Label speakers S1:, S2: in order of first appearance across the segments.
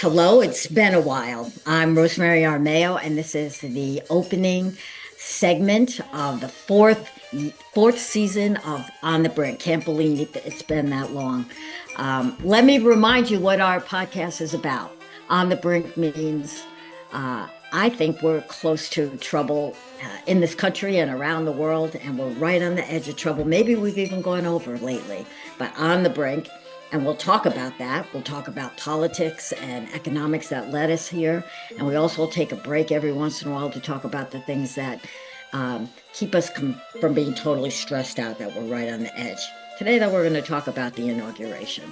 S1: Hello, it's been a while. I'm Rosemary Armeo, and this is the opening segment of the fourth season of On the Brink. Can't believe it's been that long. Let me remind you what our podcast is about. On the Brink means I think we're close to trouble in this country and around the world, and we're right on the edge of trouble. Maybe we've even gone over lately, but on the brink. And we'll talk about that. We'll talk about politics and economics that led us here. And we also take a break every once in a while to talk about the things that keep us from being totally stressed out, that we're right on the edge. Today, though, we're going to talk about the inauguration.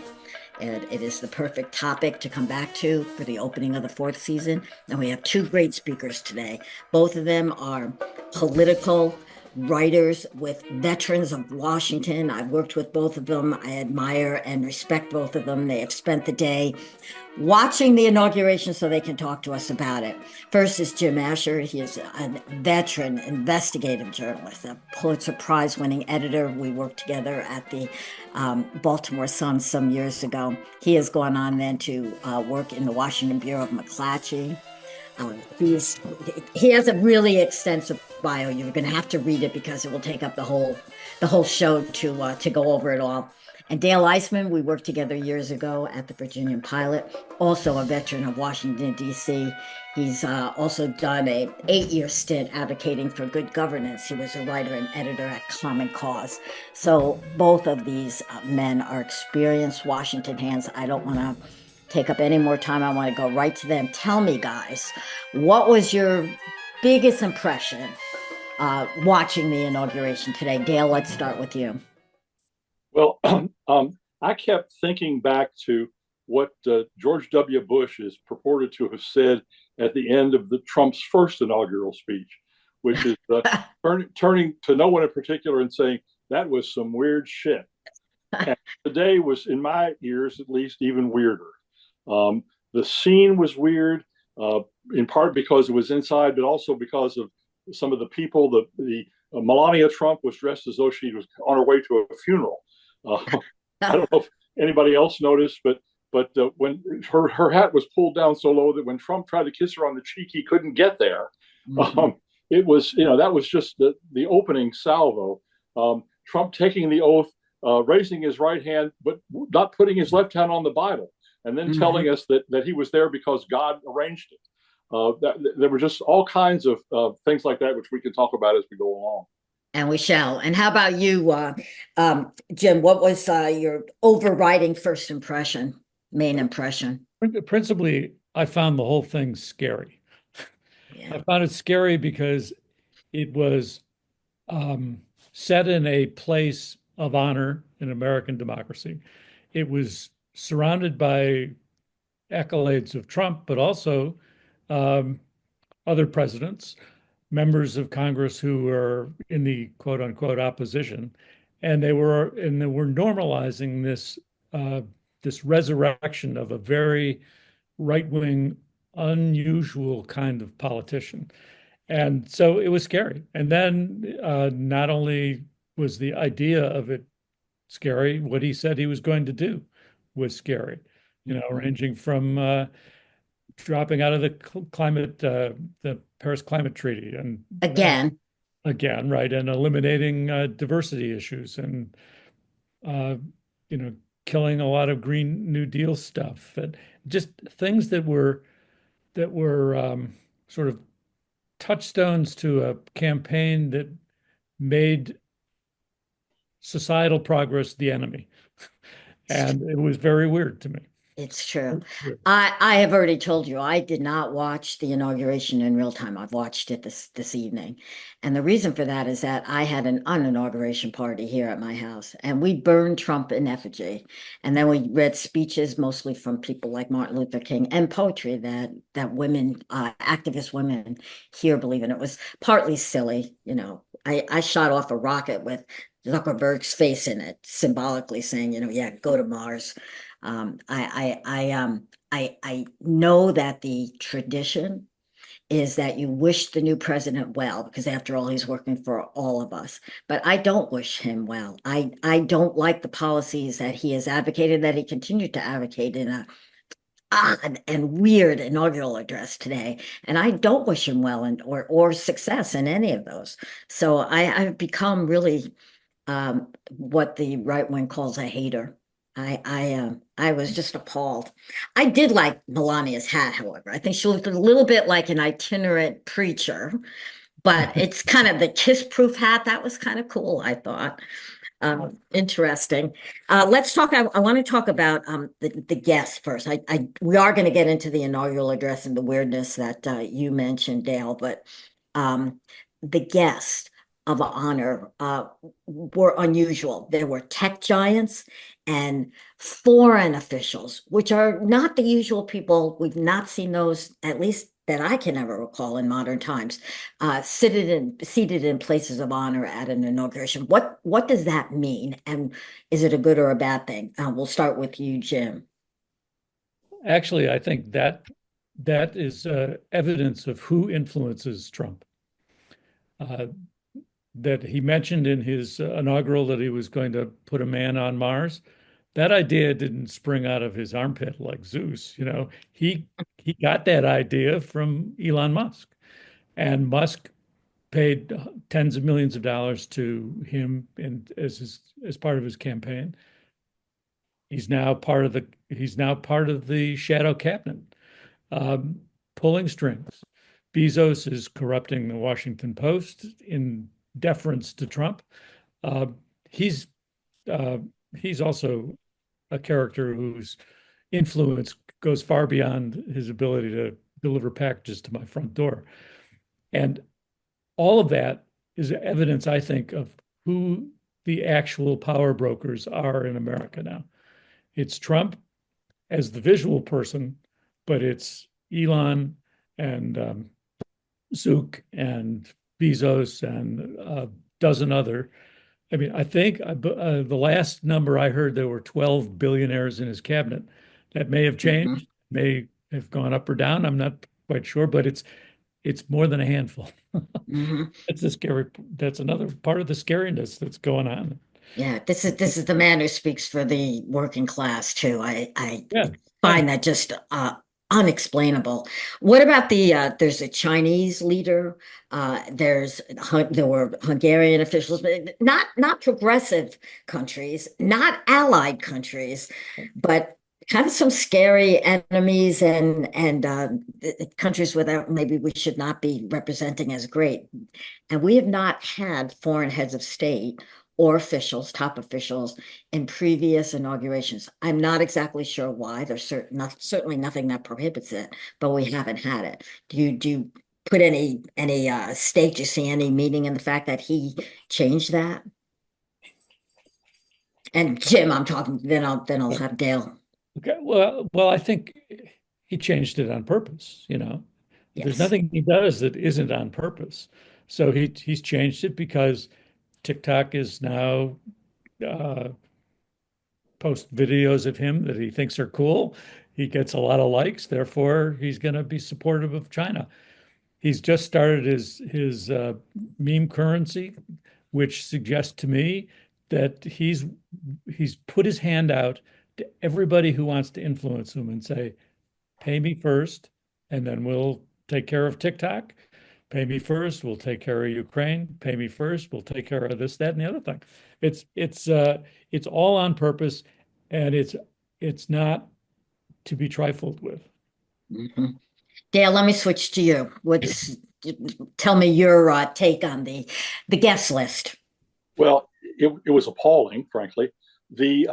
S1: And it is the perfect topic to come back to for the opening of the fourth season. And we have two great speakers today. Both of them are political writers with veterans of Washington. I've worked with both of them. I admire and respect both of them. They have spent the day watching the inauguration so they can talk to us about it. First is Jim Asher. He is a veteran investigative journalist, a Pulitzer-Prize winning editor. We worked together at the Baltimore Sun some years ago. He has gone on then to work in the Washington Bureau of McClatchy. He has a really extensive bio. You're going to have to read it because it will take up the whole show to go over it all. And Dale Eisman, we worked together years ago at the Virginian Pilot, also a veteran of Washington, D.C. He's also done an 8-year stint advocating for good governance. He was a writer and editor at Common Cause. So both of these men are experienced Washington hands. I don't want to take up any more time. I want to go right to them. Tell me, guys, what was your biggest impression watching the inauguration today? Dale, let's start with you.
S2: Well, I kept thinking back to what George W. Bush is purported to have said at the end of the Trump's first inaugural speech, which is turning to no one in particular and saying, that was some weird shit. And today was, in my ears at least, even weirder. The scene was weird, in part because it was inside, but also because of some of the people. The Melania Trump was dressed as though she was on her way to a funeral. I don't know if anybody else noticed, but when her hat was pulled down so low that when Trump tried to kiss her on the cheek, he couldn't get there. Mm-hmm. It was, that was just the opening salvo. Trump taking the oath, raising his right hand, but not putting his left hand on the Bible. And then telling us that he was there because God arranged it. There were just all kinds of things like that, which we can talk about as we go along.
S1: And we shall. And how about you, Jim? What was your overriding first impression, main impression?
S3: Principally, I found the whole thing scary. Yeah. I found it scary because it was set in a place of honor in American democracy. It was surrounded by accolades of Trump, but also other presidents, members of Congress who were in the quote unquote opposition. And they were normalizing this resurrection of a very right-wing, unusual kind of politician. And so it was scary. And then not only was the idea of it scary, what he said he was going to do was scary, ranging from dropping out of the Paris Climate Treaty and
S1: again,
S3: right, and eliminating diversity issues and killing a lot of Green New Deal stuff, and just things that were sort of touchstones to a campaign that made societal progress the enemy. And it was very weird to me.
S1: It's true. I have already told you, I did not watch the inauguration in real time. I've watched it this evening. And the reason for that is that I had an inauguration party here at my house, and we burned Trump in effigy. And then we read speeches, mostly from people like Martin Luther King, and poetry that women, activist women here believe in. It was partly silly. I shot off a rocket with Zuckerberg's face in it, symbolically saying, yeah, go to Mars. I know that the tradition is that you wish the new president well, because after all, he's working for all of us. But I don't wish him well. I don't like the policies that he has advocated, that he continued to advocate in a odd and weird inaugural address today, and I don't wish him well or success in any of those. So I've become really what the right wing calls a hater. I was just appalled. I did like Melania's hat, however. I think she looked a little bit like an itinerant preacher, but it's kind of the kiss-proof hat. That was kind of cool, I thought. Interesting. Let's talk. I want to talk about the guests first. We are going to get into the inaugural address and the weirdness that you mentioned, Dale, but um, the guests of honor were unusual. There were tech giants and foreign officials, which are not the usual people. We've not seen those, at least that I can ever recall in modern times, seated in places of honor at an inauguration. What does that mean, and is it a good or a bad thing? We'll start with you, Jim.
S3: Actually, I think that is evidence of who influences Trump. Uh, that he mentioned in his inaugural that he was going to put a man on Mars. That idea didn't spring out of his armpit like Zeus. He got that idea from Elon Musk, and Musk paid tens of millions of dollars to him and as part of his campaign. He's now part of the shadow cabinet, pulling strings. Bezos is corrupting the Washington Post in deference to Trump. Uh, he's uh, he's also a character whose influence goes far beyond his ability to deliver packages to my front door. And all of that is evidence, I think, of who the actual power brokers are in America now. It's Trump as the visual person, but it's Elon and Zook and Bezos and a dozen other. I mean, I think the last number I heard, there were 12 billionaires in his cabinet. That may have
S1: Mhm.
S3: changed, may have gone up or down. I'm not quite sure, but it's more than a handful.
S1: Mhm.
S3: That's the scary. That's another part of the scariness that's going on.
S1: Yeah, this is the man who speaks for the working class too. I
S3: Yeah, yeah.
S1: find that just unexplainable. What about there's a Chinese leader, there were Hungarian officials, but not progressive countries, not allied countries, but kind of some scary enemies and countries without maybe we should not be representing as great. And we have not had foreign heads of state or officials, top officials, in previous inaugurations. I'm not exactly sure why. There's certainly nothing that prohibits it, but we haven't had it. Do you put any stake? Do you see any meaning in the fact that he changed that? And Jim, I'm talking. Then I'll have Dale.
S3: Okay. Well, I think he changed it on purpose. There's
S1: Yes.
S3: nothing he does that isn't on purpose. So he's changed it because TikTok is now uh, post videos of him that he thinks are cool. He gets a lot of likes, therefore he's going to be supportive of China. He's just started his meme currency, which suggests to me that he's put his hand out to everybody who wants to influence him and say, pay me first, and then we'll take care of TikTok. Pay me first, we'll take care of Ukraine. Pay me first, we'll take care of this, that, and the other thing. It's all on purpose, and it's not to be trifled with.
S1: Mhm. Dale, let me switch to you. Tell me your take on the guest list.
S2: Well, it was appalling, frankly. The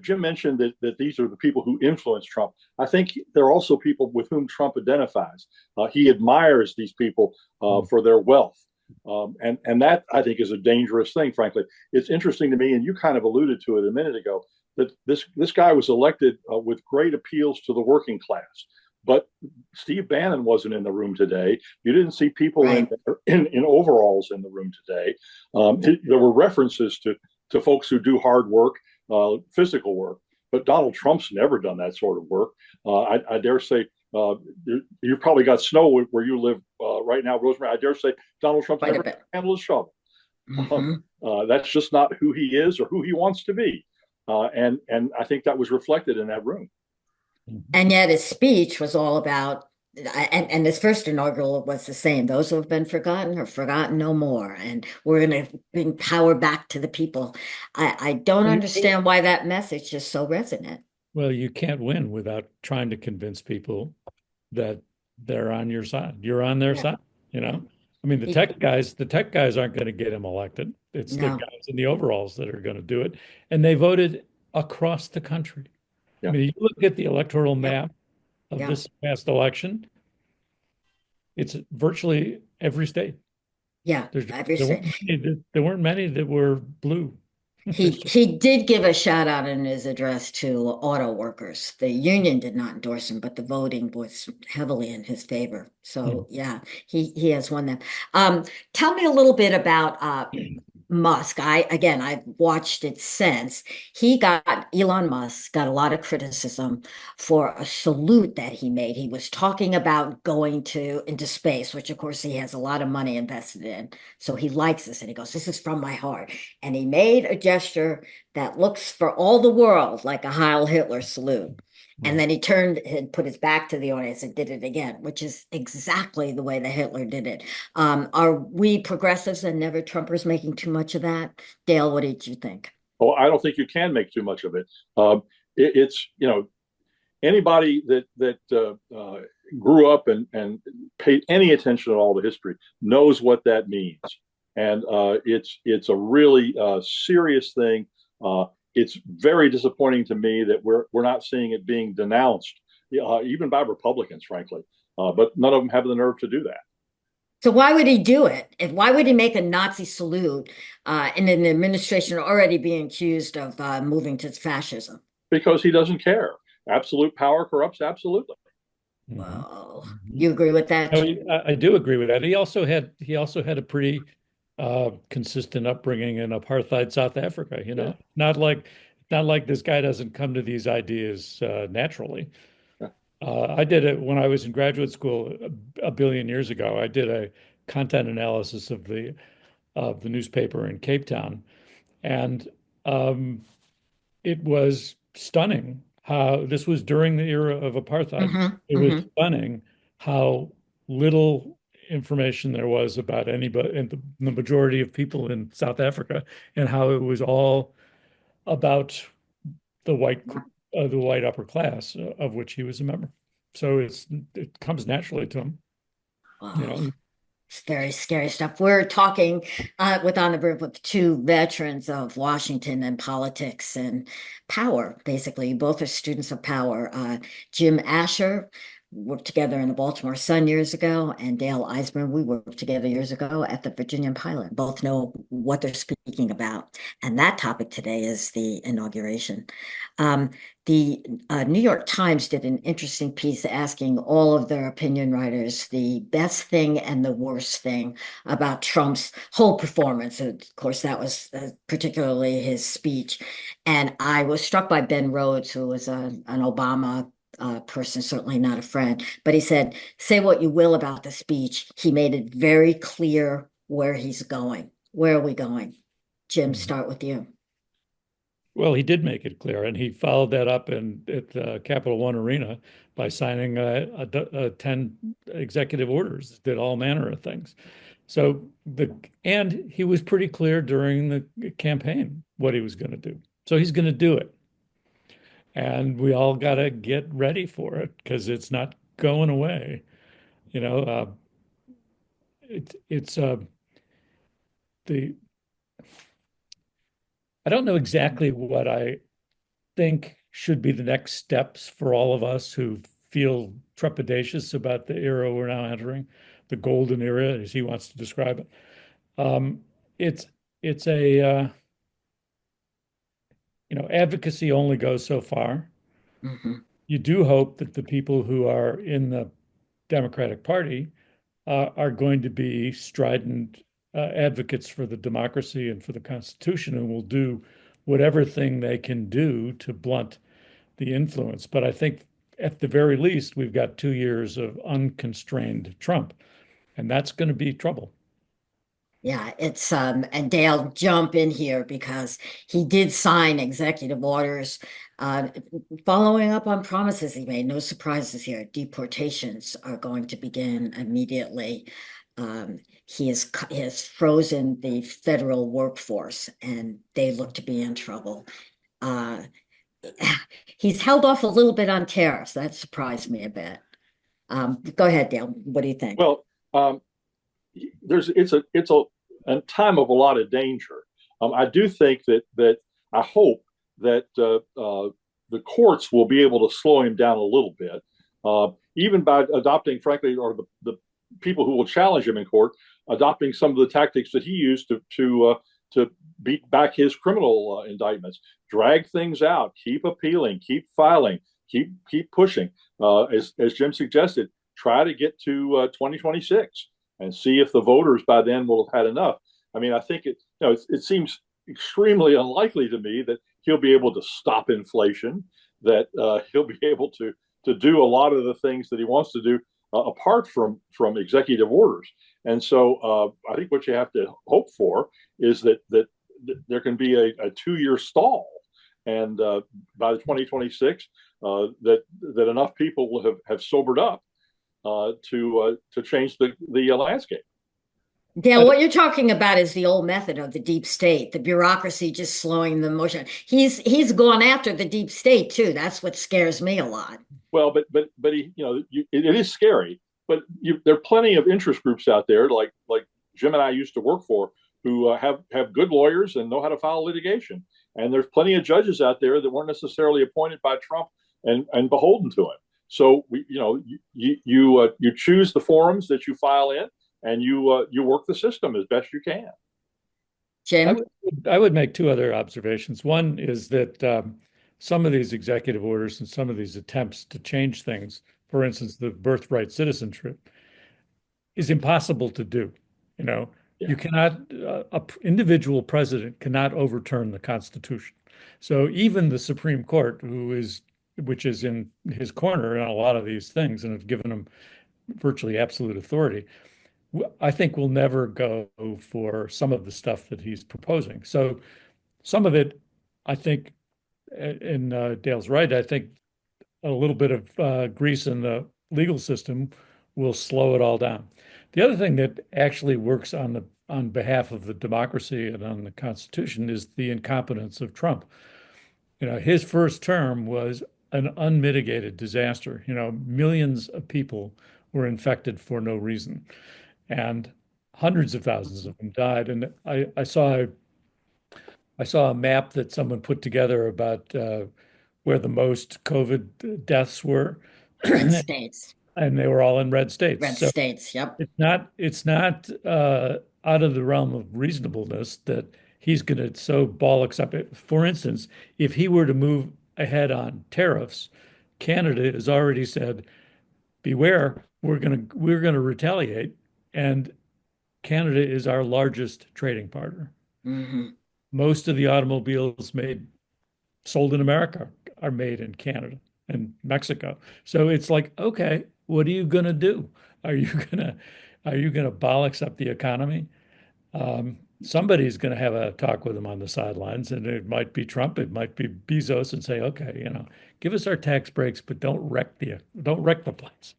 S2: Jim mentioned that these are the people who influence Trump. I think they're also people with whom Trump identifies. He admires these people for their wealth, and that I think is a dangerous thing. Frankly, it's interesting to me, and you kind of alluded to it a minute ago, that this guy was elected with great appeals to the working class. But Steve Bannon wasn't in the room today. You didn't see people
S1: Right.
S2: in overalls in the room today. There were references to folks who do hard work, physical work, but Donald Trump's never done that sort of work. I dare say you probably got snow where you live right now, Rosemary. I dare say Donald Trump's
S1: Quite a
S2: never
S1: bit.
S2: handled a shovel.
S1: Hmm.
S2: That's just not who he is or who he wants to be, and I think that was reflected in that room.
S3: Mhm.
S1: And yet his speech was all about, and his first inaugural was the same. Those who have been forgotten are forgotten no more. And we're going to bring power back to the people. I don't understand why that message is so resonant.
S3: Well, you can't win without trying to convince people that they're on your side. You're on their
S1: Yeah.
S3: side, you
S1: Yeah.
S3: know? I mean,
S1: He,
S3: the tech guys aren't going to get him elected. It's the
S1: no.
S3: guys in the overalls that are going to do it. And they voted across the country. I
S2: Yeah.
S3: mean, you look at the electoral
S1: Yep.
S3: map of
S1: Yeah.
S3: this past election, it's virtually every state.
S1: Yeah. Every state.
S3: There weren't many that were blue. There's just,
S1: He did give a shout out in his address to auto workers. The union did not endorse him, but the voting was heavily in his favor. So yeah, he has won that. Um, Tell me a little bit about Musk. I've watched it since. Elon Musk got a lot of criticism for a salute that he made. He was talking about going into space, which of course he has a lot of money invested in. So he likes this and he goes, "This is from my heart." And he made a gesture that looks for all the world like a Heil Hitler salute. And then he turned and put his back to the audience and did it again, which is exactly the way that Hitler did it. Are we progressives and never Trumpers making too much of that? Dale, what did you think?
S2: Oh, I don't think you can make too much of it. It's anybody that grew up and paid any attention at all to history knows what that means, and it's a really serious thing. It's very disappointing to me that we're not seeing it being denounced, even by Republicans, frankly. But none of them have the nerve to do that
S1: So why would he do it? Why would he make a Nazi salute in an administration already being accused of moving to fascism?
S2: because he doesn't care. Absolute power corrupts absolutely.
S3: Mhm.
S1: Well,
S3: Mhm.
S1: you agree with that?
S3: No, I do agree with that. He also had a pretty consistent upbringing in apartheid South Africa. You
S2: Yeah.
S3: know, not like this guy doesn't come to these ideas naturally.
S2: Yeah.
S3: I did it when I was in graduate school a billion years ago. I did a content analysis of the newspaper in Cape Town, and um, it was stunning how this was during the era of apartheid.
S1: Hmm.
S3: It was
S1: Hmm.
S3: stunning how little information there was about anybody and the majority of people in South Africa, and how it was all about the the white upper class of which he was a member. So it comes naturally to him, you
S1: Wow.
S3: know.
S1: It's very scary stuff. We're talking with On the Brink with two veterans of Washington and politics and power, basically. Both are students of power. Jim Asher worked together in the Baltimore Sun years ago, and Dale Eisman, we worked together years ago at the Virginia Pilot. Both know what they're speaking about. And that topic today is the inauguration. Um, the New York Times did an interesting piece asking all of their opinion writers the best thing and the worst thing about Trump's whole performance. Of course, that was particularly his speech. And I was struck by Ben Rhodes, who was an Obama person, certainly not a friend, but he said, say what you will about the speech. He made it very clear where he's going. Where are we going? Jim,
S3: Mhm.
S1: start with you.
S3: Well, he did make it clear, and he followed that up at the Capital One Arena by signing 10 executive orders that did all manner of things. So and he was pretty clear during the campaign what he was going to do. So he's going to do it. And we all got to get ready for it because it's not going away. You know, it's the I don't know exactly what I think should be the next steps for all of us who feel trepidatious about the era we're now entering, the golden era, as he wants to describe it. Um, it's it's a advocacy only goes so far.
S1: Mhm.
S3: You do hope that the people who are in the Democratic Party are going to be strident advocates for the democracy and for the Constitution, and will do whatever thing they can do to blunt the influence. But I think at the very least, we've got 2 years of unconstrained Trump, and that's going to be trouble.
S1: Yeah, it's and Dale, jump in here because he did sign executive orders uh following up on promises he made. No surprises here. Deportations are going to begin immediately. He has frozen the federal workforce and they look to be in trouble. Uh he's held off a little bit on tariffs. That surprised me a bit. Go ahead, Dale. What do you think?
S2: Well, it's a time of a lot of danger. I do think that I hope that the courts will be able to slow him down a little bit, even by adopting, frankly, or the people who will challenge him in court, adopting some of the tactics that he used to beat back his criminal indictments, drag things out, keep appealing, keep filing, keep pushing. As Jim suggested, try to get to 2026 and see if the voters by then will have had enough. I mean, I think it seems extremely unlikely to me that he'll be able to stop inflation, that he'll be able to do a lot of the things that he wants to do apart from executive orders. And so I think what you have to hope for is that there can be a 2-year stall, and by 2026, that enough people will have sobered up to change the landscape.
S1: Dale, what you're talking about is the old method of the deep state, the bureaucracy just slowing the motion. He's gone after the deep state too. That's what scares me a lot.
S2: Well, but he, it is scary. But there are plenty of interest groups out there, like Jim and I used to work for, who have good lawyers and know how to file litigation. And there's plenty of judges out there that weren't necessarily appointed by Trump and beholden to him. So you choose the forums that you file in, and you work the system as best you can.
S1: Jim?
S3: I would make two other observations. One is that some of these executive orders and some of these attempts to change things, for instance, the birthright citizenship, is impossible to do. Yeah. You cannot, an individual president cannot overturn the Constitution. So even the Supreme Court, which is in his corner on a lot of these things and have given him virtually absolute authority, I think will never go for some of the stuff that he's proposing. So some of it, I think, and Dale's right, I think a little bit of grease in the legal system will slow it all down. The other thing that actually works on behalf of the democracy and on the Constitution is the incompetence of Trump. His first term was an unmitigated disaster. Millions of people were infected for no reason, and hundreds of thousands of them died. And I saw a map that someone put together about where the most COVID deaths were.
S1: Red states.
S3: And they were all in red states.
S1: Red states, yep.
S3: It's not out of the realm of reasonableness that he's going to so bollocks up it. For instance, if he were to move ahead on tariffs, Canada has already said, beware, we're going to retaliate. And Canada is our largest trading partner.
S1: Mm-hmm.
S3: Most of the automobiles sold in America are made in Canada and Mexico. So it's like, okay, what are you going to do? Are you going to bollocks up the economy? Somebody's going to have a talk with him on the sidelines, and it might be Trump, it might be Bezos, and say, okay, give us our tax breaks, but don't wreck the place.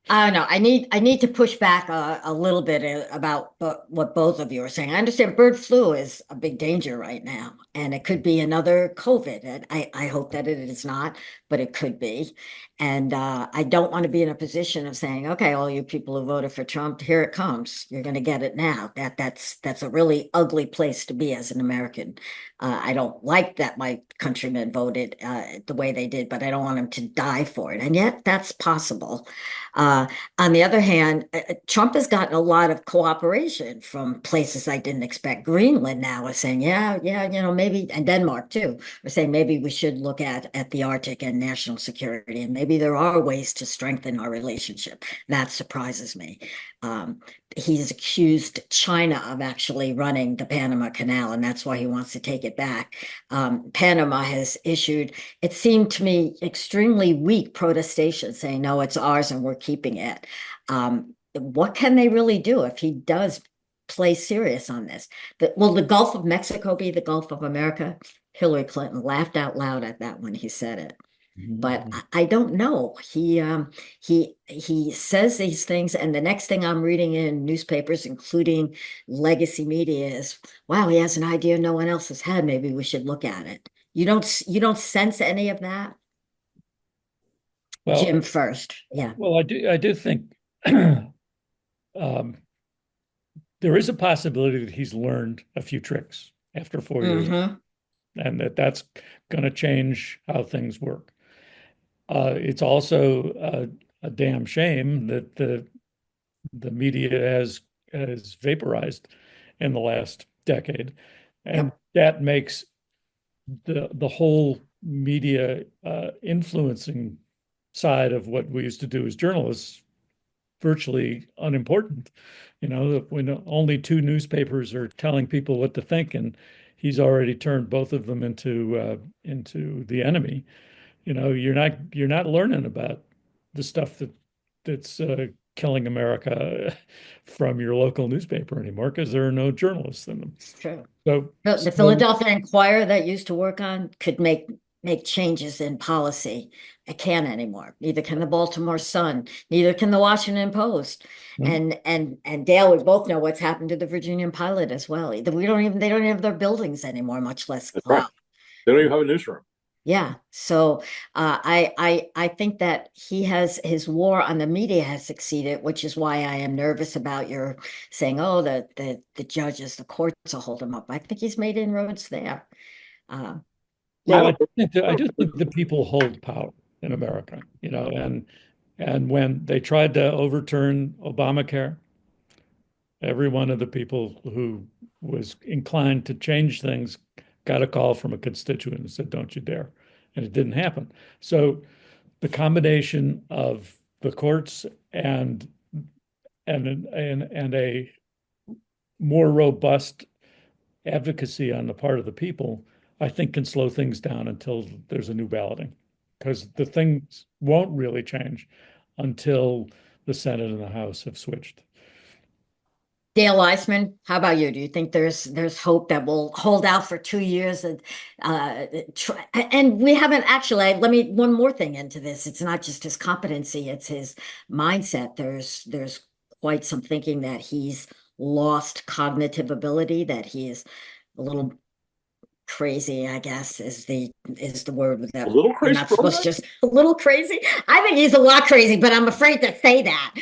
S1: I don't know. I need to push back a little bit about what both of you are saying. I understand bird flu is a big danger right now, and it could be another COVID. And I hope that it is not, but it could be. And I don't want to be in a position of saying, okay, all you people who voted for Trump, here it comes. You're going to get it now. That's a really ugly place to be as an American. I don't like that my countrymen voted the way they did, but I don't want them to die for it. And yet that's possible. On the other hand, Trump has gotten a lot of cooperation from places I didn't expect. Greenland now is saying, yeah, maybe, and Denmark too, are saying maybe we should look at the Arctic and national security, and maybe there are ways to strengthen our relationship. That surprises me. He's accused China of actually running the Panama Canal, and that's why he wants to take it back. Panama has issued, it seemed to me, extremely weak protestations saying, no, it's ours and we're keeping it. What can they really do if he does play serious on this. Will the Gulf of Mexico be the Gulf of America? Hillary Clinton laughed out loud at that when he said it. But I don't know. He says these things, and the next thing I'm reading in newspapers, including legacy media, is, wow, he has an idea no one else has had. Maybe we should look at it. You don't sense any of that?
S3: Well,
S1: Jim first. Yeah.
S3: well, I do think um, there is a possibility that he's learned a few tricks after 4 years, and that's going to change how things work. It's also a damn shame that the media has vaporized in the last decade, and
S1: Yep.
S3: that makes the whole media influencing side of what we used to do as journalists virtually unimportant. You know, when only two newspapers are telling people what to think, and he's already turned both of them into the enemy. You know, you're not learning about the stuff that's killing America from your local newspaper anymore because there are no journalists in them.
S1: It's true.
S3: So,
S1: The Philadelphia Inquirer that used to work on could make changes in policy. It can't anymore. Neither can the Baltimore Sun. Neither can the Washington Post.
S3: Mhm.
S1: And Dale, we both know what's happened to the Virginian Pilot as well. They don't even have their buildings anymore, much less
S2: That's right.
S1: clout.
S2: They don't even have a newsroom.
S1: Yeah. So I think that his war on the media has succeeded, which is why I am nervous about your saying, oh, the judges, the courts will hold him up. I think he's made inroads there.
S3: Yeah,
S2: Well,
S3: I do think the people hold power in America, you know, and when they tried to overturn Obamacare, every one of the people who was inclined to change things got a call from a constituent and said, "Don't you dare," and it didn't happen. So the combination of the courts and a more robust advocacy on the part of the people, I think can slow things down until there's a new balloting, because the things won't really change until the Senate and the House have switched.
S1: Dale Eisman, how about you? Do you think there's hope that we'll hold out for 2 years and we haven't actually, let me one more thing into this. It's not just his competency, it's his mindset. There's quite some thinking that he's lost cognitive ability, that he is a little crazy, I guess, is the word
S2: a
S1: that
S2: little
S1: you're
S2: crazy
S1: not
S2: for
S1: supposed to
S2: that?
S1: just a little crazy. I think he's a lot crazy, but I'm afraid to say that.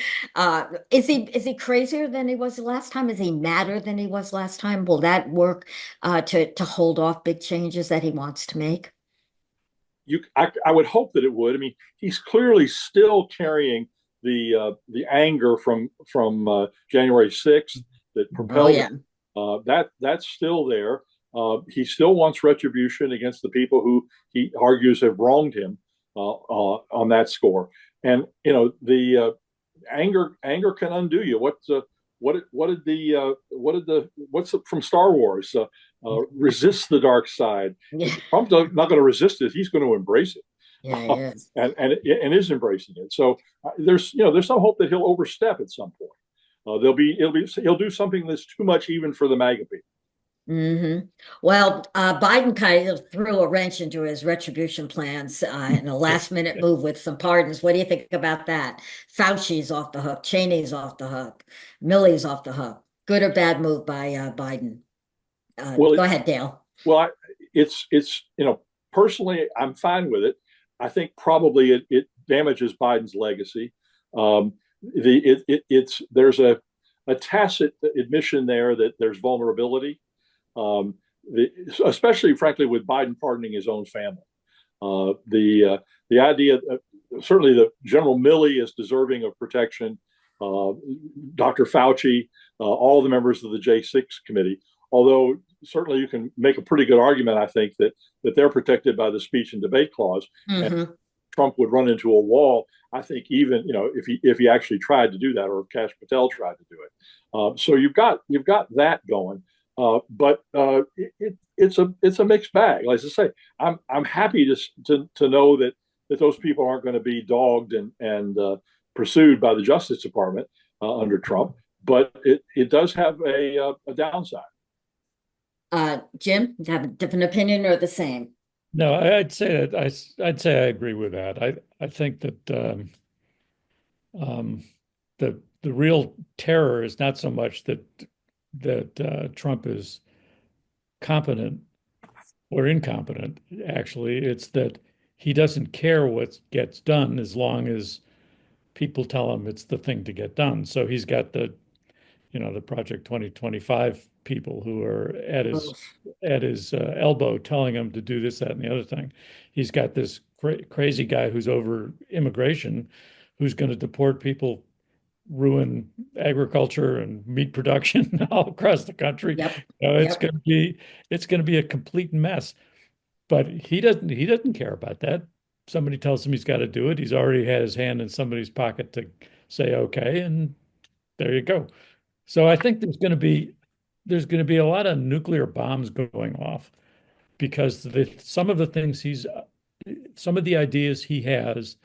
S1: Is he crazier than he was last time? Is he madder than he was last time? Will that work to hold off big changes that he wants to make?
S2: I would hope that it would. I mean, he's clearly still carrying the anger from January 6th that
S1: Oh
S2: propelled him.
S1: yeah.
S2: That's still there. He still wants retribution against the people who he argues have wronged him on that score. And you know, the anger can undo you. What's from Star Wars? Resist the dark side.
S1: Yeah.
S2: Trump's not going to resist it. He's going to embrace it.
S1: Yeah, he is.
S2: And is embracing it. So there's some hope that he'll overstep at some point. He'll do something that's too much even for the MAGA people.
S1: Well, Biden kind of threw a wrench into his retribution plans in a last minute move with some pardons. What do you think about that? Fauci's off the hook, Cheney's off the hook, Milley's off the hook. Good or bad move by Biden?
S2: Well,
S1: Go ahead, Dale.
S2: well, it's personally, I'm fine with it. I think probably it damages Biden's legacy. There's a tacit admission there that there's vulnerability, especially frankly with Biden pardoning his own family. The idea, certainly, the General Milley is deserving of protection. Dr. Fauci, all the members of the J6 committee. Although certainly you can make a pretty good argument, I think, that they're protected by the speech and debate clause. And Trump would run into a wall. I think even if he actually tried to do that, or if Kash Patel tried to do it. So you've got that going. But it's a mixed bag. Like I say, I'm happy to know that those people aren't going to be dogged and pursued by the Justice Department under Trump. but it does have a downside.
S1: Jim, do you have a different opinion or the same?
S3: No, I'd say that I'd say I agree with that. I think that um, the real terror is not so much that Trump is competent or incompetent. Actually, it's that he doesn't care what gets done as long as people tell him it's the thing to get done. So he's got the Project 2025 people who are at his elbow telling him to do this, that, and the other thing. He's got this crazy guy who's over immigration, who's going to deport people, ruin agriculture and meat production all across the country.
S1: Yep.
S3: It's
S1: Yep.
S3: going to be a complete mess. But he doesn't care about that. Somebody tells him he's got to do it. He's already had his hand in somebody's pocket to say okay, and there you go. So I think there's going to be a lot of nuclear bombs going off because some of the ideas he has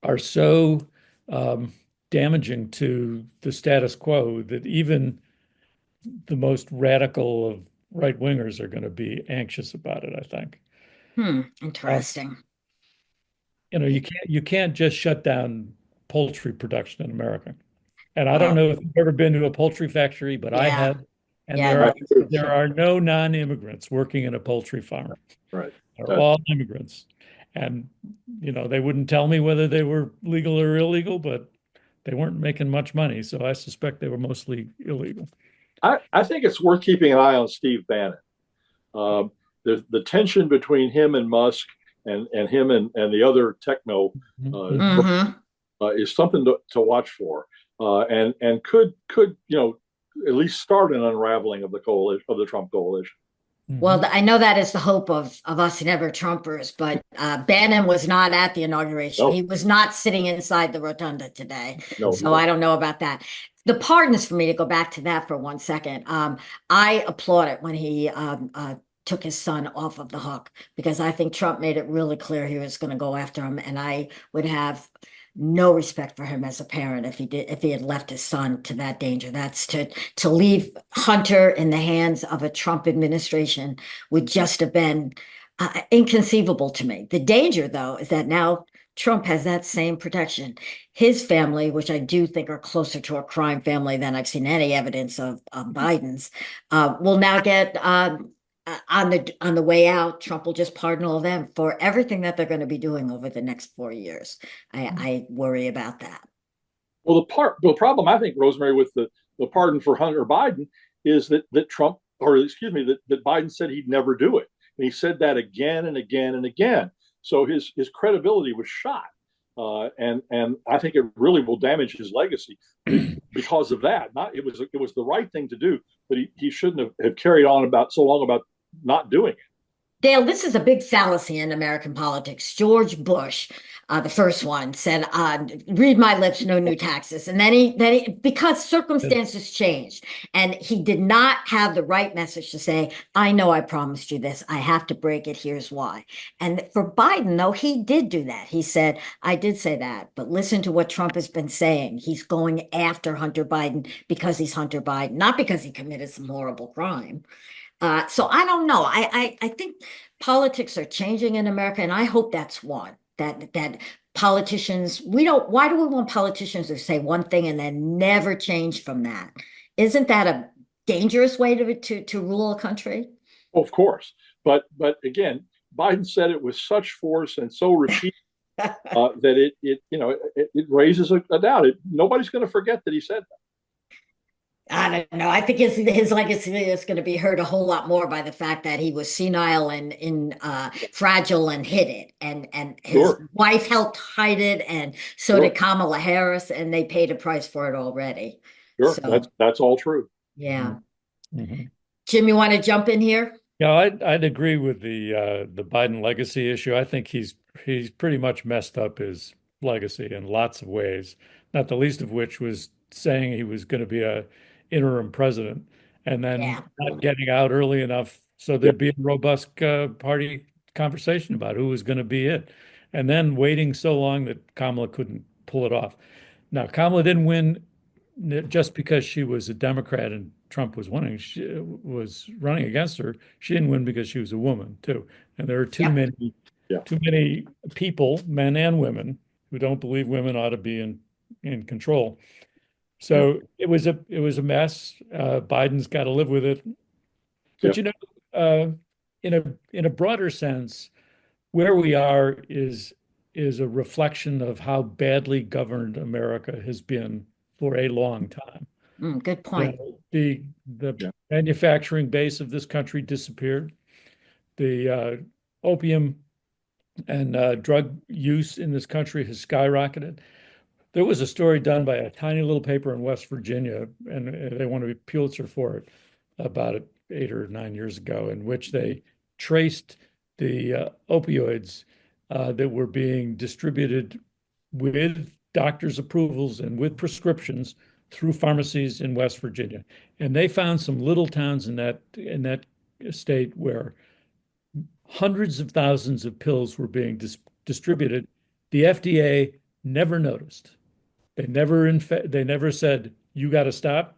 S3: are so um, damaging to the status quo that even the most radical of right wingers are going to be anxious about it, I think. Uh,
S1: Interesting.
S3: you can't just shut down poultry production in America. And I don't
S1: Well,
S3: know if you've ever been to a poultry factory, but I
S1: yeah,
S3: have. And
S1: yeah,
S3: there
S2: I
S3: are
S1: that's
S2: do.
S3: there
S1: true.
S3: are no non-immigrants working in a poultry farm.
S2: Right.
S3: They're
S2: That,
S3: all immigrants. And they wouldn't tell me whether they were legal or illegal, but they weren't making much money, so I suspect they were mostly illegal.
S2: I think it's worth keeping an eye on Steve Bannon. Um, the tension between him and Musk and him and the other techno uh,
S3: Mhm.
S1: Mm-hmm.
S2: is something to watch for, and could at least start an unraveling of the coalition of the Trump coalition.
S3: Mhm.
S1: Well, I know that is the hope of us never Trumpers, but Bannon was not at the inauguration.
S2: No,
S1: He was not sitting inside the rotunda today.
S2: no, he
S1: So I
S2: wasn't.
S1: don't know about that. The pardons, for me to go back to that for 1 second. I applaud it when he took his son off of the hook because I think Trump made it really clear he was going to go after him, and I would have no respect for him as a parent if he had left his son to that danger. That's to leave Hunter in the hands of a Trump administration would just have been inconceivable to me. The danger, though, is that now Trump has that same protection. His family, which I do think are closer to a crime family than I've seen any evidence of Biden's, will now get on the way out. Trump will just pardon all of them for everything that they're going to be doing over the next 4 years. I worry about that.
S2: Well, the problem I think, Rosemary, with the pardon for Hunter Biden is that Trump, or excuse me, that Biden said he'd never do it, and he said that again and again and again. So his credibility was shot, and I think it really will damage his legacy because of that. Not it was the right thing to do, but he shouldn't have carried on about so long about not doing it.
S1: Dale, this is a big fallacy in American politics. George Bush, the first one, said, "Read my lips, no new taxes." And because circumstances changed, and he did not have the right message to say, "I know I promised you this. I have to break it. Here's why." And for Biden, though, he did do that. He said, "I did say that, but listen to what Trump has been saying. He's going after Hunter Biden because he's Hunter Biden, not because he committed some horrible crime." So I don't know. I think politics are changing in America, and I hope that's one that politicians we don't. Why do we want politicians to say one thing and then never change from that? Isn't that a dangerous way to rule a country?
S2: Well, of course, but again, Biden said it with such force and so repeatedly that it raises a doubt. Nobody's going to forget that he said that.
S1: I don't know. I think his legacy is going to be hurt a whole lot more by the fact that he was senile and in fragile and hid it, and his
S2: Sure,
S1: wife helped hide it, and so did
S2: sure,
S1: Kamala Harris, and they paid a price for it already.
S2: sure.
S1: So
S2: That's all true.
S1: yeah,
S3: Mhm.
S1: Jim, you want to jump in here?
S3: Yeah, I'd agree with the Biden legacy issue. I think he's pretty much messed up his legacy in lots of ways, not the least of which was saying he was going to be a interim president and then
S1: Yeah.
S3: not getting out early enough so
S2: Yeah,
S3: there'd be a robust party conversation about who was going to be it, and then waiting so long that Kamala couldn't pull it off. Now, Kamala didn't win just because she was a Democrat and Trump was winning, she was running against her. She didn't win because she was a woman too. And there are
S1: Yep.
S3: too many people, men and women, who don't believe women ought to be in control. So it was a mess. Biden's got to live with it. But in a broader sense, where we are is a reflection of how badly governed America has been for a long time.
S1: Good point.
S3: The manufacturing base of this country disappeared. The opium and drug use in this country has skyrocketed. There was a story done by a tiny little paper in West Virginia, and they won a Pulitzer for it about 8 or 9 years ago, in which they traced the opioids that were being distributed with doctors' approvals and with prescriptions through pharmacies in West Virginia. And they found some little towns in that state where hundreds of thousands of pills were being distributed. The FDA never noticed. They never said, you got to stop,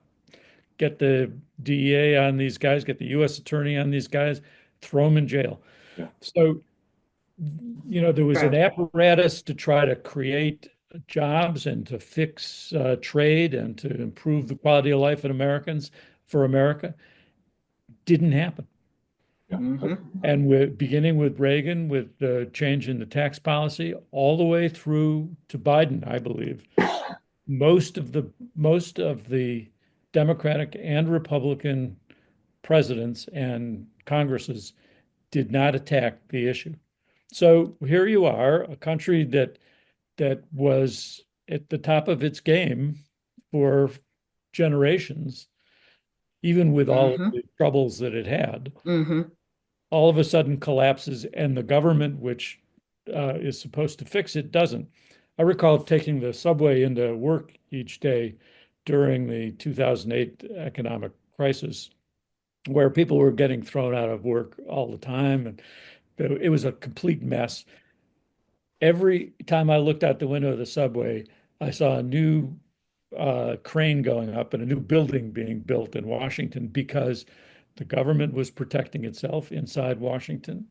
S3: get the DEA on these guys, get the U.S. attorney on these guys, throw them in jail.
S2: Yeah.
S3: So, there was an apparatus to try to create jobs and to fix trade and to improve the quality of life of Americans for America. Didn't happen. And beginning with Reagan, with the change in the tax policy, all the way through to Biden, I believe, most of the Democratic and Republican presidents and Congresses did not attack the issue. So here you are, a country that was at the top of its game for generations, even with all of the troubles that it had. All of a sudden collapses, and the government, which is supposed to fix it, doesn't. I recall taking the subway into work each day during the 2008 economic crisis, where people were getting thrown out of work all the time, and it was a complete mess. Every time I looked out the window of the subway, I saw a new crane going up and a new building being built in Washington because the government was protecting itself inside Washington.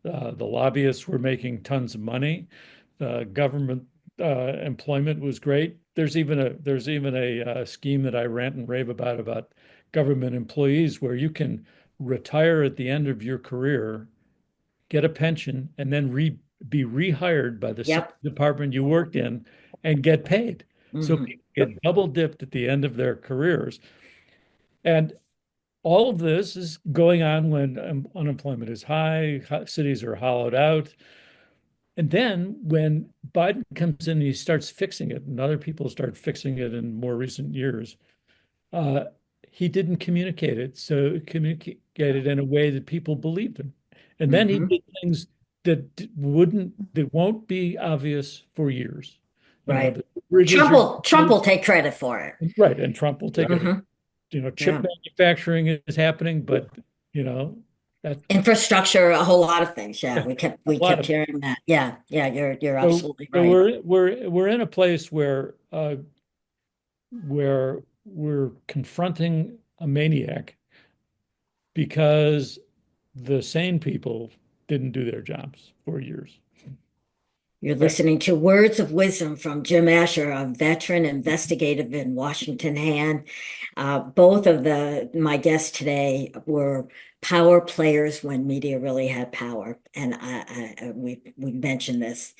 S3: The lobbyists were making tons of money. Government employment was great. There's even a scheme that I rant and rave about government employees where you can retire at the end of your career, get a pension, and then be rehired by the same department you worked in and get paid. So people get double dipped at the end of their careers. And all of this is going on when unemployment is high, cities are hollowed out. And then when Biden comes in and he starts fixing it, and other people start fixing it in more recent years, he didn't communicate it in a way that people believed him. And then he did things that won't be obvious for years.
S1: Right. Trump will take credit for it.
S3: Right. And Trump will take it. Chip manufacturing is happening, but that
S1: infrastructure, a whole lot of things. Yeah, we kept hearing that. Yeah, you're absolutely right.
S3: We're in a place where we're confronting a maniac because the sane people didn't do their jobs for years.
S1: You're listening to Words of Wisdom from Jim Asher, a veteran investigative in Washington hand. Both of my guests today were power players when media really had power. And we mentioned this.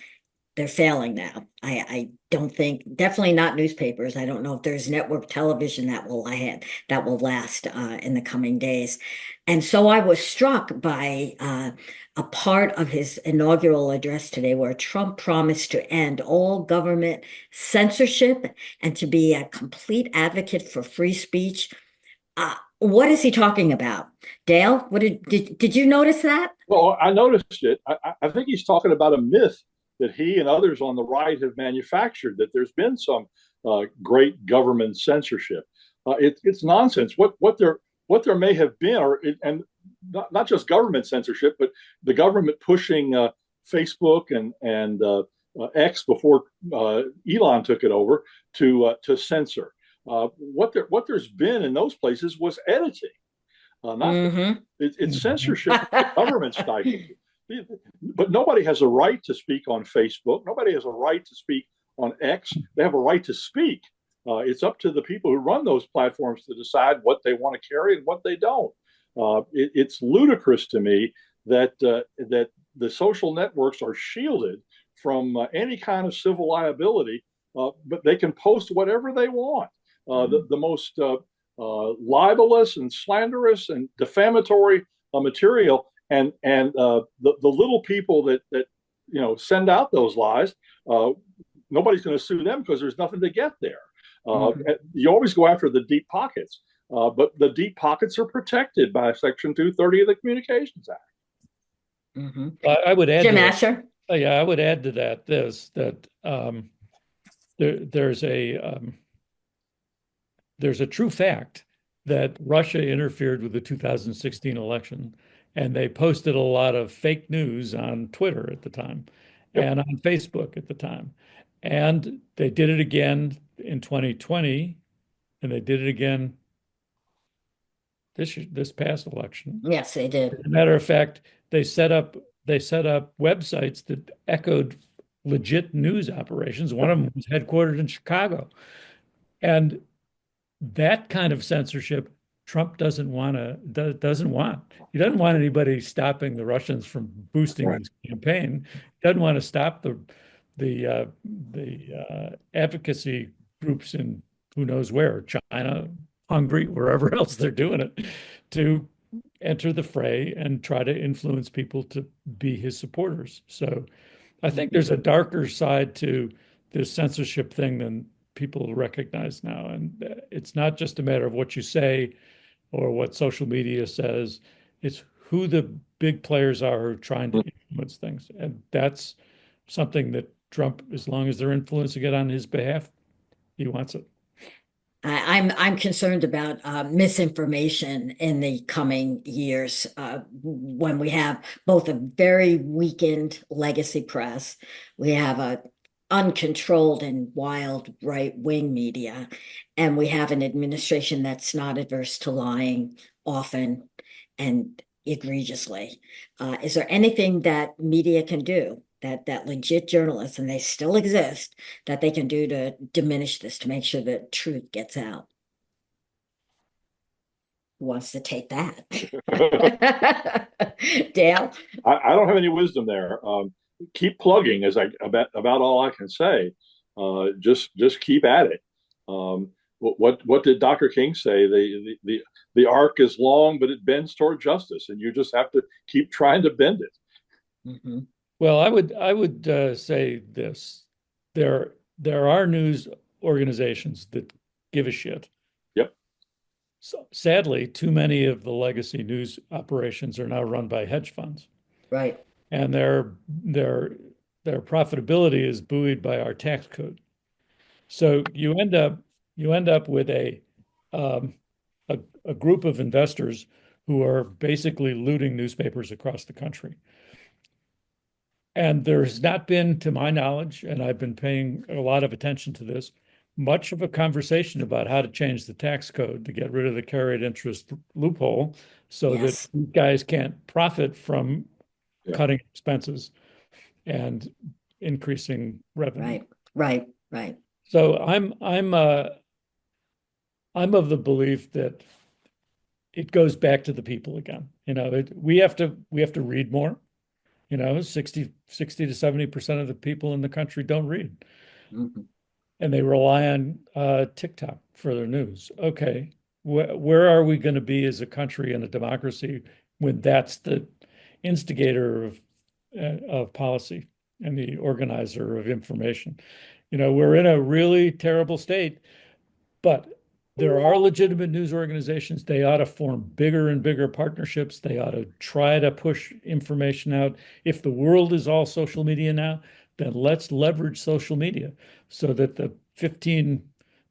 S1: They're failing now. I don't think, definitely not newspapers. I don't know if there's network television that will last in the coming days. And so I was struck by a part of his inaugural address today where Trump promised to end all government censorship and to be a complete advocate for free speech. What is he talking about? Dale, did you notice that?
S2: Well, I noticed it. I think he's talking about a myth that he and others on the right have manufactured, that there's been some great government censorship. It's nonsense. What there may have been, and not just government censorship, but the government pushing Facebook and X before Elon took it over to censor. What there's been in those places was editing, not
S1: Mm-hmm.
S2: it's censorship the government stifles. But nobody has a right to speak on Facebook. Nobody has a right to speak on X. They have a right to speak. It's up to the people who run those platforms to decide what they want to carry and what they don't. It's ludicrous to me that the social networks are shielded from any kind of civil liability, but they can post whatever they want. The most libelous and slanderous and defamatory material, and the little people that send out those lies, nobody's going to sue them because there's nothing to get there. You always go after the deep pockets, but the deep pockets are protected by Section 230 of the Communications Act.
S1: Mm-hmm.
S3: I would add
S1: Jim
S3: to
S1: Asher.
S3: that, yeah, I would add to that there's a true fact that Russia interfered with the 2016 election, and they posted a lot of fake news on Twitter at the time and on Facebook at the time. And they did it again in 2020, and they did it again this past election.
S1: Yes, they did.
S3: As a matter of fact, they set up websites that echoed legit news operations. One of them was headquartered in Chicago. And that kind of censorship Trump doesn't want. He doesn't want anybody stopping the Russians from boosting his campaign. He doesn't want to stop the advocacy groups in who knows where, China, Hungary, wherever else they're doing it, to enter the fray and try to influence people to be his supporters. So I think there's a darker side to this censorship thing than people recognize now. And it's not just a matter of what you say or what social media says. It's who the big players are who are trying to influence things. And that's something that Trump, as long as they're influencing it on his behalf, he wants it.
S1: I'm concerned about misinformation in the coming years when we have both a very weakened legacy press, we have a uncontrolled and wild right-wing media, and we have an administration that's not adverse to lying often and egregiously. Is there anything that media can do, that legit journalists, and they still exist, that they can do to diminish this, to make sure that truth gets out? Who wants to take that? Dale?
S2: I don't have any wisdom there. Keep plugging is about all I can say. Just keep at it. What did Dr. King say? The arc is long, but it bends toward justice, and you just have to keep trying to bend it.
S1: Mm-hmm.
S3: Well, I would say this: there are news organizations that give a shit.
S2: Yep.
S3: So, sadly, too many of the legacy news operations are now run by hedge funds,
S1: Right.
S3: and their profitability is buoyed by our tax code. So you end up with um, a group of investors who are basically looting newspapers across the country. And there has not been, to my knowledge, and I've been paying a lot of attention to this, much of a conversation about how to change the tax code to get rid of the carried interest loophole so
S1: Yes.
S3: that guys can't profit from cutting expenses and increasing revenue.
S1: Right.
S3: So I'm of the belief that it goes back to the people again. We have to read more. 60 to 70% of the people in the country don't read.
S1: Mm-hmm.
S3: And they rely on TikTok for their news. Okay, where are we going to be as a country and a democracy when that's the instigator of policy and the organizer of information? We're in a really terrible state, but there are legitimate news organizations. They ought to form bigger and bigger partnerships. They ought to try to push information out. If the world is all social media now, then let's leverage social media so that the 15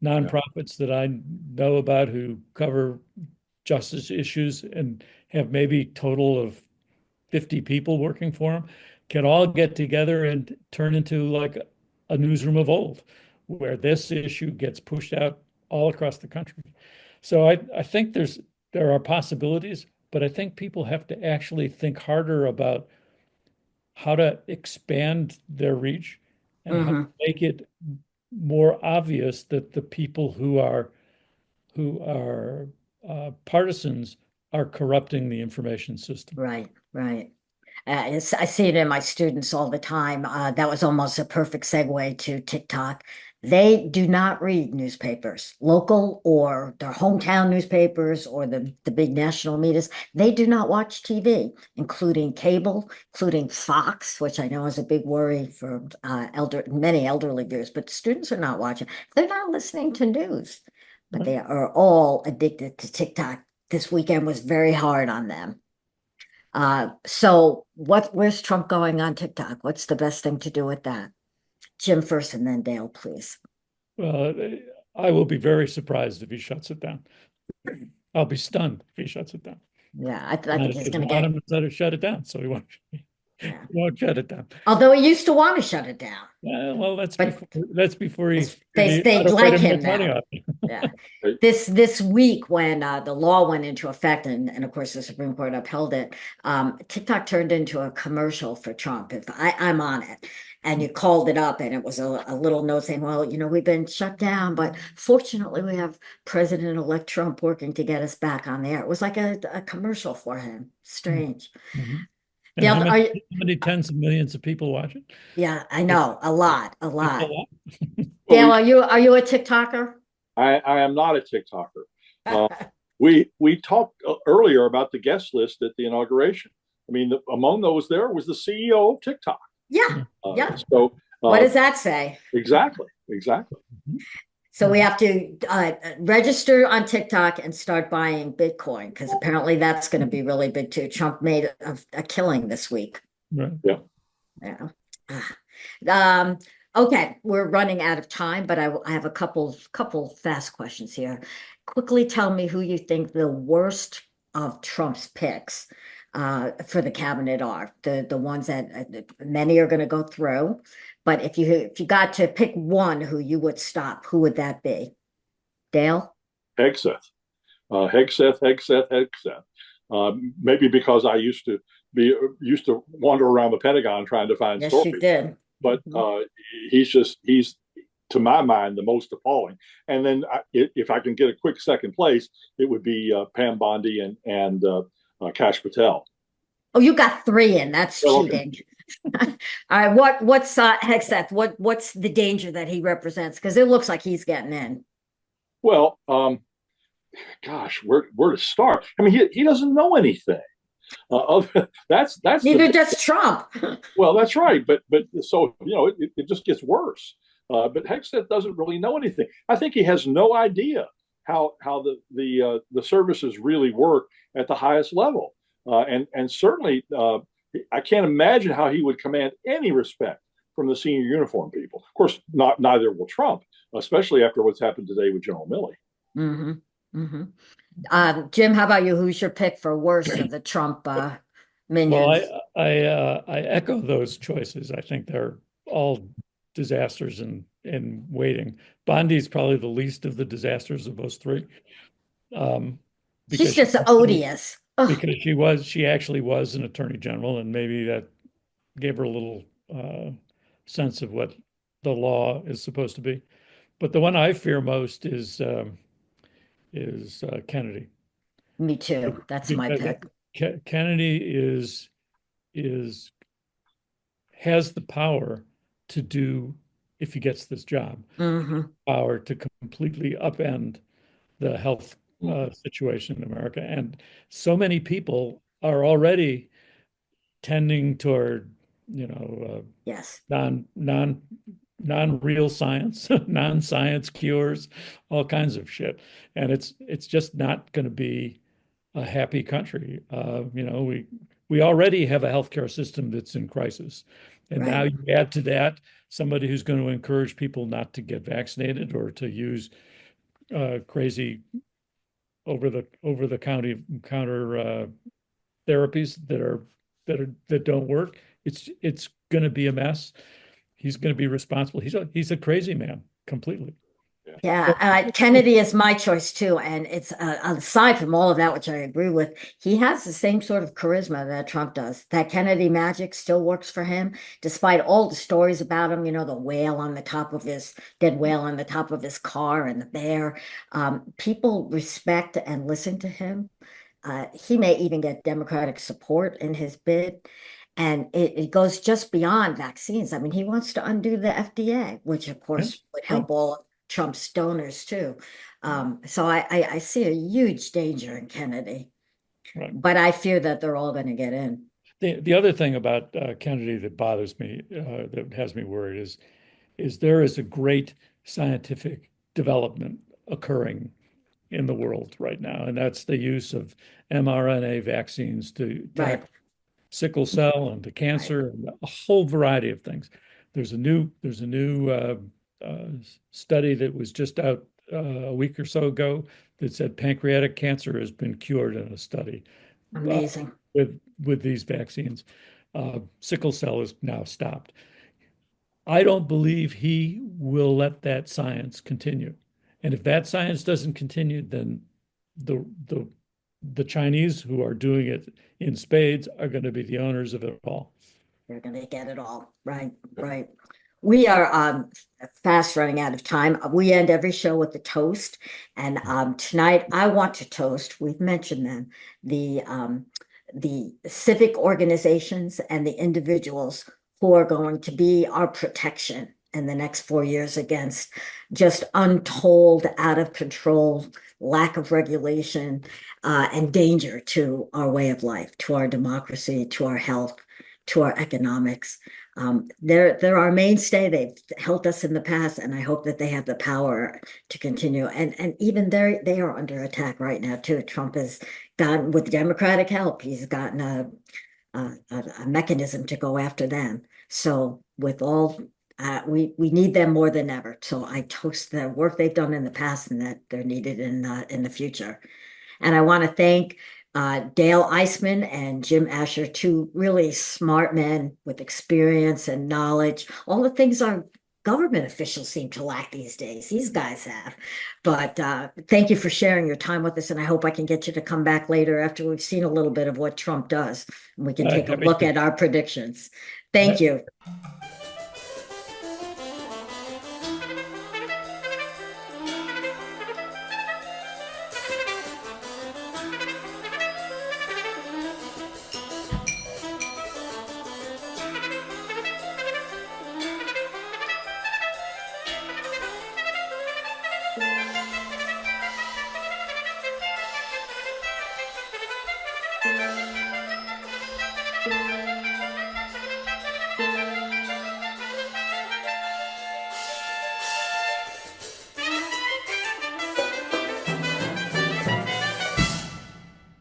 S3: nonprofits that I know about who cover justice issues and have maybe total of 50 people working for them can all get together and turn into like a newsroom of old, where this issue gets pushed out all across the country. So I think there are possibilities, but I think people have to actually think harder about how to expand their reach and how to
S1: Hmm.
S3: make it more obvious that the people who are partisans are corrupting the information system.
S1: Right, right. I see it in my students all the time. That was almost a perfect segue to TikTok. They do not read newspapers, local or their hometown newspapers or the big national medias. They do not watch TV, including cable, including Fox, which I know is a big worry for many elderly viewers, but students are not watching. They're not listening to news, but
S3: Right.
S1: they are all addicted to TikTok. This weekend was very hard on them. So where's Trump going on TikTok? What's the best thing to do with that? Jim first and then Dale, please.
S3: Well, I will be very surprised if he shuts it down. I'll be stunned if he shuts it down.
S1: Yeah, I
S3: And
S1: think
S3: I
S1: he's
S3: just
S1: going to
S3: want
S1: get,
S3: him to shut it down, so he
S1: yeah.
S3: won't shut it down.
S1: Although he used to want to shut it down,
S3: Well,
S1: but
S3: that's before he
S1: they
S3: got away
S1: like
S3: to
S1: him
S3: make money
S1: now.
S3: off it.
S1: Yeah. This week when the law went into effect and of course the Supreme Court upheld it, TikTok turned into a commercial for Trump. If I'm on it and you called it up and it was a little note saying, well, we've been shut down, but fortunately we have President-elect Trump working to get us back on the air. It was like a commercial for him. Strange.
S3: Mhm. And
S1: Dale, are you,
S3: how many tens of millions of people watch it?
S1: yeah, I
S3: It's,
S1: know, a lot, a
S3: it's a
S1: lot.
S3: lot.
S2: Well,
S1: Dale, are you a TikToker?
S2: I am not a TikToker. Uh, we talked earlier about the guest list at the inauguration. I mean, among those there was the CEO of TikTok.
S1: Yeah, yeah.
S2: So
S1: What does that say?
S2: exactly.
S1: So we have to register on TikTok and start buying Bitcoin because apparently that's going to be really big too. Trump made a killing this week.
S3: Right.
S2: Yeah.
S1: Yeah. Um, okay, we're running out of time, but I have a couple fast questions here. Quickly tell me who you think the worst of Trump's picks for the cabinet are. The ones that many are going to go through, but if you got to pick one who you would stop, who would that be? Dale?
S2: Hegseth, Hegseth. Maybe because I used to wander around the Pentagon trying to find
S1: Yes, you
S2: stories,
S1: did.
S2: but
S1: Mhm.
S2: he's to my mind the most appalling. And then if I can get a quick second place, it would be Pam Bondi and Kash Patel.
S1: Oh, you got three in. That's
S2: Well, okay.
S1: cheating. All right, what's Hexeth? What's the danger that he represents? Because it looks like he's getting in.
S2: Well, gosh, where to start? I mean, he doesn't know anything. That's
S1: Neither does Trump.
S2: well, that's right. But so it just gets worse. But Hegseth doesn't really know anything. I think he has no idea how the services really work at the highest level, and certainly I can't imagine how he would command any respect from the senior uniform people. Of course, neither will Trump, especially after what's happened today with General Milley.
S1: Hmm. Hmm. Jim, how about you? Who's your pick for worst of the Trump
S3: Well,
S1: minions?
S3: I echo those choices. I think they're all disasters in waiting. Bondi's probably the least of the disasters of those three, um,
S1: She's
S3: because she
S1: just odious. Ugh,
S3: because she actually was an attorney general, and maybe that gave her a little sense of what the law is supposed to be. But the one I fear most is Kennedy,
S1: me too. That's my
S3: because
S1: pick.
S3: Kennedy is has the power to do, if he gets this job,
S1: Hmm.
S3: power to completely upend the health situation in America. And so many people are already tending toward,
S1: Yes.
S3: non-real science, non-science cures, all kinds of shit. And it's just not going to be a happy country. We already have a healthcare system that's in crisis. And now
S1: Right.
S3: you add to that somebody who's going to encourage people not to get vaccinated or to use crazy counter therapies that don't work. It's going to be a mess. He's going to be responsible. He's a crazy man completely.
S2: Yeah.
S1: Yeah, Kennedy is my choice too. And it's aside from all of that, which I agree with, he has the same sort of charisma that Trump does. That Kennedy magic still works for him, despite all the stories about him, the whale on the top of his dead whale on the top of his car and the bear. People respect and listen to him. He may even get Democratic support in his bid. And it goes just beyond vaccines. I mean, he wants to undo the FDA, which of
S3: Yeah,
S1: course would
S3: yeah,
S1: help all of Trump's donors too. So I see a huge danger in Kennedy,
S3: right.
S1: but I fear that they're all going to get in.
S3: The other thing about Kennedy that bothers me, that has me worried, is there is a great scientific development occurring in the world right now, and that's the use of mRNA vaccines to
S1: Right,
S3: tackle sickle cell and the
S1: right.
S3: cancer and a whole variety of things. There's a new study that was just out a week or so ago that said pancreatic cancer has been cured in a study uh,
S1: Amazing.
S3: with these vaccines. Sickle cell is now stopped. I don't believe he will let that science continue. And if that science doesn't continue, then the the the Chinese who are doing it in spades are going to be the owners of it all.
S1: They're going to get it all. Right, right. We are fast running out of time. We end every show with a toast. And tonight I want to toast, we've mentioned them, the civic organizations and the individuals who are going to be our protection in the next 4 years against just untold, out of control, lack of regulation, and danger to our way of life, to our democracy, to our health, to our economics. They're our mainstay. They've helped us in the past, and I hope that they have the power to continue. And even they are under attack right now too. Trump has gotten, with Democratic help, he's gotten a mechanism to go after them. So with all we need them more than ever. So I toast the work they've done in the past and that they're needed in the future. And I want to thank Dale Eisman and Jim Asher, two really smart men with experience and knowledge. All the things our government officials seem to lack these days. These guys have. But thank you for sharing your time with us. And I hope I can get you to come back later after we've seen a little bit of what Trump does. And we can take a
S3: Happy
S1: look
S3: to.
S1: at our predictions. Thank you.